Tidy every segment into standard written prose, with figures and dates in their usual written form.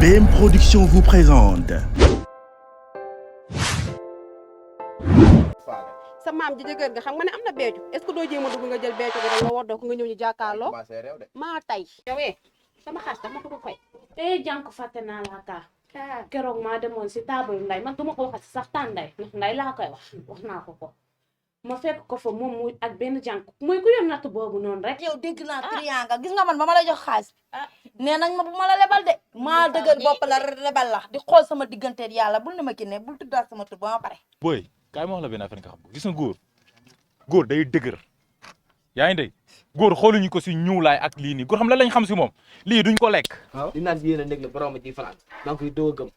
BM Production vous présente. sa maam ji jëkkër nga xam nga ne am na beecu est-ce que doo jéem a dugg nga jël beecu bi rek nga woddoo ko nga ñëw ñu jàkkaarloo maa tay yowee sama xaas dama ko fay jànk fàtte naa laa kaa keroog maa demoon si table nday man duma ko waxati sax taan nday ndax nday laa koy wax naa ko ma fekk ko fa moom muy ak benn jànk muy ku yor natt boobu noonu rek yow dégg naa triangle gis nga man ba ma la jox xaalis nee nañ ma bu ma la lebal de maa dëgër bopp la lebal la di xool sama digganteeg yàlla bul ne ma ki ne bul tuddaat sama tur ba ma pare boy kaay ma wax la benn affaire nga xam ko gis nga góor day dëgër yaa ngi dégg góor xooluñu ko si ñuulaay ak lii nii góor xam la lañ xam si moom lii duñ ko lekk waaw di naan yéen a nekk la borom ci falaan donc koy doog a gëm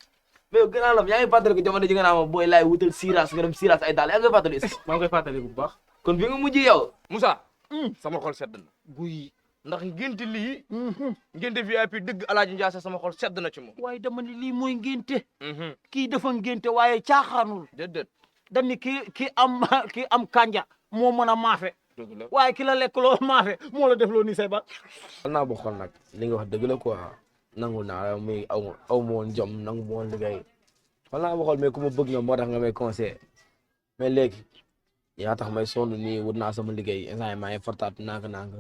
mais yow gënaa lam yaa ngi fàttali ko jamono ji nga naa ma booy laay wutal siiraas nga dem siiraas ay daal yaa ngi koy fàttali maa ngi koy fàttali bu baax kon bi nga mujj yow Moussa sama xol sedd na guy ndax ngénte lii ngénte VIP dëgg Alaaji Njaase sama xol sedd na ci moom waaye dama ni lii mooy ngénte kii dafa ngénte waaye caaxaanul déedéet dañ ni kii am kanja moo mën a maafe dëgg la waaye ki la lekk loo maafe moo la def loo ni say ba xal naa boo xool nag li nga wax dëgg la quoi nangu naa muy aw ma woon jom nangu ma woon liggéey xal naa boo xool mais ku ma bëgg nga moo tax nga may conseillé mais léegi yaa tax may sonn nii wut naa sama liggéey instant yi maa ngi fortaat nànk-nànk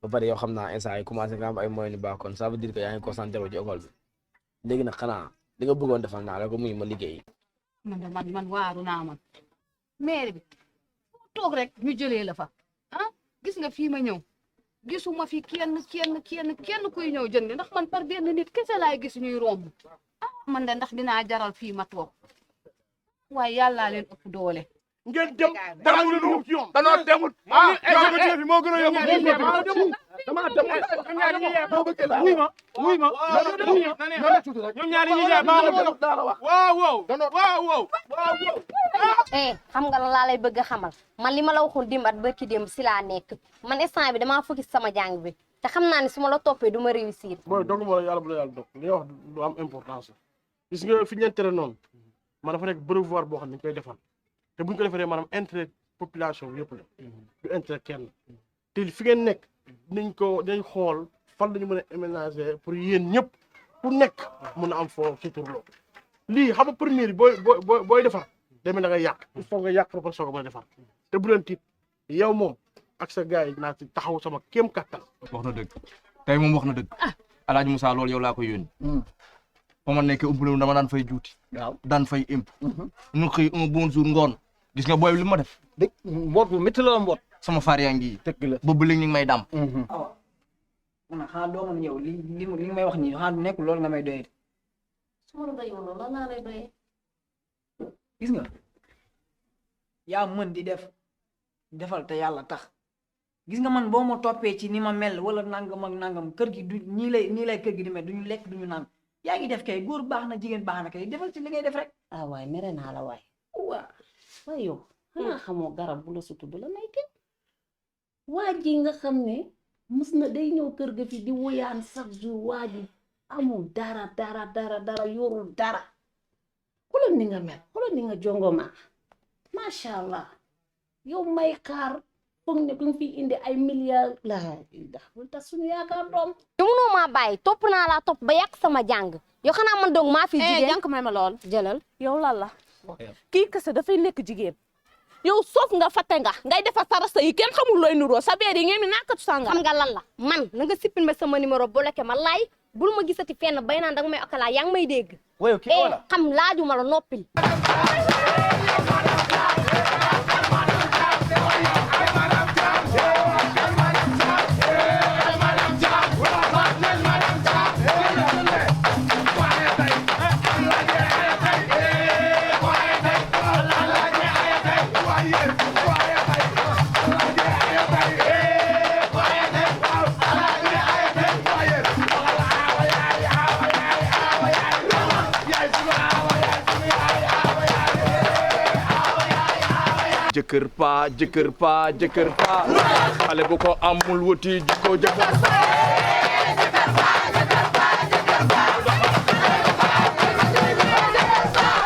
ba pare yow xam naa instant yi commencé nga am ay moyens yu baax kon ça veut dire que yaa ngi concentré wu ci école bi léegi nag xanaa li nga bëggoon defal naa la ko muy ma liggéey man waaru naa man maire bi fu toog rek ñu jëlee la fa gis nga fii ma ñëw gisuma fi kenn kuy ñëw jënd ndax man par benn nit kese laay gis ñuy romb man de ndax dinaa jaral fii ma toog waaye yàllaa leen ëpp doole ngeen dem dara ñu ñu ci yoon danoo demut fi moo gën a yomb dama dem wuy ma ñoom ñaari ñi jaay baax na waaw xam nga la laa lay bëgg a xamal man li ma la waxoon démb at barki démb si laa nekk man instant bi damaa focus sama jàng bi te xam naa ne su ma la toppee du ma réussir. booy dog ma la yàlla bu la yàlla dog li nga wax du am importance gis nga fi ñu tere noonu man dafa nekk brevoir boo xam ne dañ koy defal te buñ ko defaree maanaam intérêt population yëpp la du intérêt kenn te fi ngeen nekk dañ xool fan lañu mën a aménager pour yéen ñëpp ku nekk mën a am foo suturloo lii xam nga première booy defar demee da ngay yàq il faut nga yàq ba soog a mën a defar te bu leen tiit yow moom ak sa gars yi naa ci taxaw sama kéem kattan. wax na dëgg tey moom wax na dëgg Alaaji Moussa loolu yow laa koy yónni fa ma nekkee umpale dama daan fay juuti daan fay imp ñu xëy un bon jour ngoon gis nga booy bi li ma def dëgg mboot bu métti la mboot sama faar yaa ngi dëgg la boobu léegi ñu ngi may dam awa man xanaa doo man yow li nga may wax nii xanaa nekkul loolu nga may doyee su ma la doyee loolu lan laa lay doyee gis nga yaa mën di defal te yàlla tax gis nga man boo ma toppee ci ni ma mel wala nangam ak nangam kër gi du nii lay kër gi di mel duñu lekk duñu naan yaa ngi def kay góor baax na jigéen baax na kay defal ci li ngay def rek waaye mere naa la waaye yow xanaa xamoo garab bu la sutu du la may kenn waa ji nga xam ne mus na day ñëw kër ga fi di woyaan chaque jour waa ji amul dara yorul dara xoolal ni nga mel xoolal ni nga jongoma macha allah yow may xaar foog ne ku fi indi ay milliards la ndax bul tax suñu yaakaar doom yow mënoo maa bàyyi topp naa laa topp ba yàq sama jàng yow xanaa man dong maa fi jigéen jànk may ma lool jëlal yow lan la kii kese dafay nekk jigéen yow soof nga fàtte nga ngay defar sarasa yi kenn xamul looy nuroo sa beer yi ngeen mi naakatu sànga xam nga lan la man na nga sippin ma sama numéro bloqué ma laay bul ma gisati fenn bay naan danga may okkalaa yaa ngi may dégg xam laajuma la noppil jëkkër pa xale bu ko amul wuti jikko jëkkër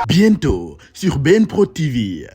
Bientôt sur BM Pro TV.